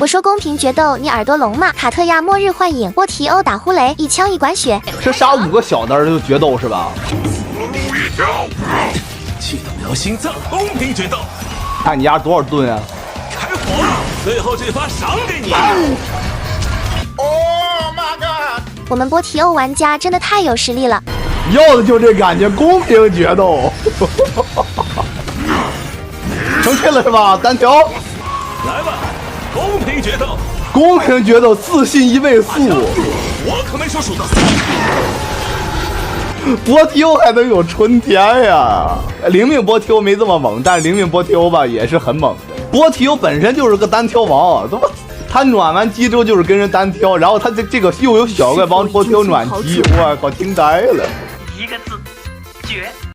我说公平决斗，你耳朵聋吗？卡特亚末日幻影，波提欧打呼雷，一枪一管血。是杀5个小的就决斗是吧？气得我要心脏！公平决斗，看你丫多少吨啊！开火了！最后这发赏给你。我们波提欧玩家真的太有实力了，要的就这感觉，公平决斗。生气了是吧？单挑，来吧，公平决斗，公平决斗，自信1倍速。我可没说数到3。波提欧还能有春天呀！灵命波提欧没这么猛，但是灵命波提欧吧也是很猛的。波提欧本身就是个单挑王，怎么？他暖完机之后就是跟人单挑，然后他这个又有小怪帮波提欧暖机，我靠，惊呆了！1个字，绝。